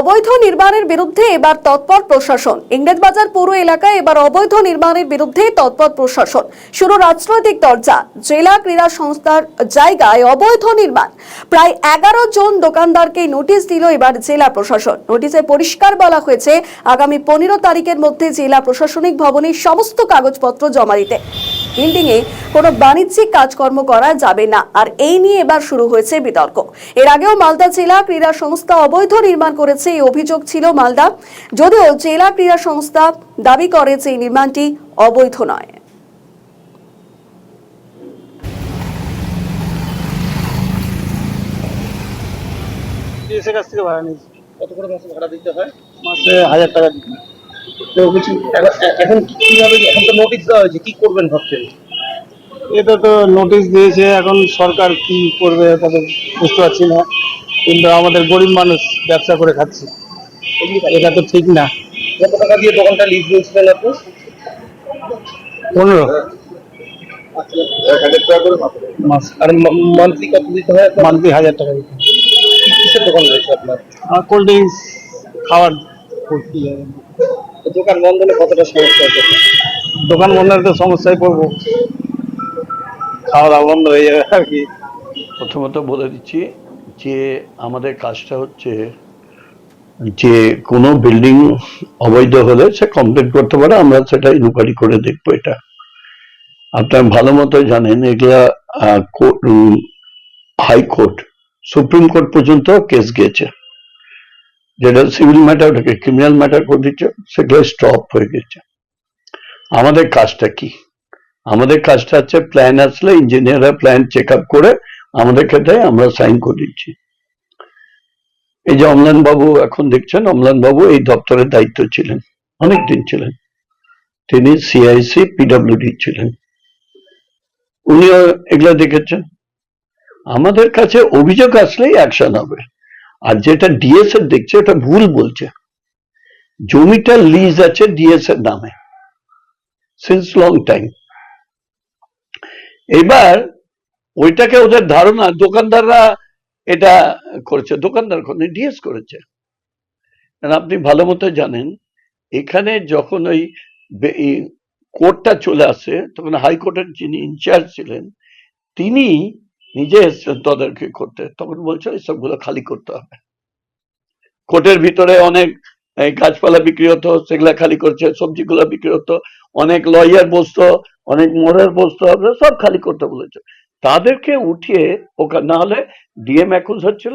অবৈধ নির্মাণের বিরুদ্ধে এবার তৎপর প্রশাসন। ইংরেজবাজার পৌর এলাকায় এবার অবৈধ নির্মাণের বিরুদ্ধে তৎপর প্রশাসন। শুরু রাজনৈতিক চর্চা। জেলা ক্রীড়া সংস্থার জায়গায় অবৈধ নির্মাণ। প্রায় 11 জন দোকানদারকে নোটিশ দিল এবার জেলা প্রশাসন। নোটিশে পরিষ্কার বলা হয়েছে আগামী 15 তারিখের মধ্যে জেলা প্রশাসনিক ভবনে সমস্ত কাগজপত্র জমা দিতে। বিল্ডিং এ কোনো বাণিজ্যিক কাজকর্ম করা যাবে না। আর এই নিয়ে এবার শুরু হয়েছে বিতর্ক। এর আগেও মালদা জেলা ক্রীড়া সংস্থা অবৈধ নির্মাণ করেছে, এই অভিযোগ ছিল মালদা। যদিও জেলা ক্রীড়া সংস্থা দাবি করে যে এই নির্মাণটি অবৈধ নয়। কাছ থেকে ভাড়া নিয়েছি। কত করে মাসে ভাড়া দিতে হয়? মাসে 1000 টাকা দিতে হয়। তো বলছি এখন কিভাবে, এখন তো নোটিশ দেওয়া হয়েছে, কি করবেন ভাবছেন? এটা তো নোটিশ দিয়েছে, এখন সরকার কি করবে তাদের বুঝতে পারছি না, কিন্তু আমাদের গরিব মানুষ ব্যবসা করে খাচ্ছে, এটা তো ঠিক না। কত টাকা দিয়ে দোকানটা লিজ দিয়েছিলেন আপনি? 15 1000 টাকা করে মাস। আর মান্থলি কত দিতে হয়? মান্থলি 1000 টাকা দিতে হয়। কিসের দোকান রয়েছে আপনার? আর কোল্ড ড্রিঙ্কস খাওয়ার দোকান বন্ধ হলে কতটা সমস্যা হচ্ছে? দোকান বন্ধ হলে তো সমস্যায় পড়বো, খাওয়া দাওয়া বন্ধ হয়ে যাবে আর কি। প্রথমত বলে দিচ্ছি যে আমাদের কাজটা হচ্ছে যে কোনো বিল্ডিং অবৈধ হলে সে কমপ্লেন করতে পারে, আমরা সেটা ইনকোয়ারি করে দেখবো। এটা আপনার ভালো মতো জানেন, এগুলা হাইকোর্ট, সুপ্রিম কোর্ট পর্যন্ত কেস গেছে, যেটা সিভিল ম্যাটার ওটাকে ক্রিমিনাল ম্যাটার করে দিচ্ছে, সেগুলো স্টপ হয়ে গেছে। আমাদের কাজটা কি? আমাদের কাজটা হচ্ছে প্ল্যান আসলে ইঞ্জিনিয়াররা প্ল্যান চেক আপ করে আমাদের ক্ষেত্রে আমরা সাইন করে দিচ্ছি। এই যে অম্লান বাবু এখন দেখছেন, অম্লান বাবু এই দপ্তরের দায়িত্ব ছিলেন, অনেকদিন ছিলেন, তিনি সিআইসি পিডব্লিউডি ছিলেন, উনিও এগুলো দেখেছেন। আমাদের কাছে অভিযোগ আসলেই অ্যাকশন হবে। আর যেটা ডিএস এর দেখছে ওটা ভুল বলছে। জমিটা লিজ আছে ডিএস এর নামে সিন্স লং টাইম। এবার ওইটাকে ওদের ধারণা দোকানদাররা এটা করেছে, দোকানদার কোনো ডিএস করেছে। আপনি ভালো মতো জানেন, এখানে যখন ওই কোর্টটা চলে আসে তখন হাইকোর্টের যিনি ইনচার্জ ছিলেন তিনি নিজে এসছেন তদারকি করতে, তখন বলছেন এসবগুলো খালি করতে হবে। কোর্টের ভিতরে অনেক গাছপালা বিক্রি হতো, সেগুলা খালি করছে, সবজিগুলো বিক্রি হতো, অনেক লয়ার বসতো, অনেক মোড়ের বসতো, আপনারা সব খালি করতে বলেছে। তাদেরকে উঠিয়ে ওখানে, না হলে ডিএম অ্যাকুজ হচ্ছিল।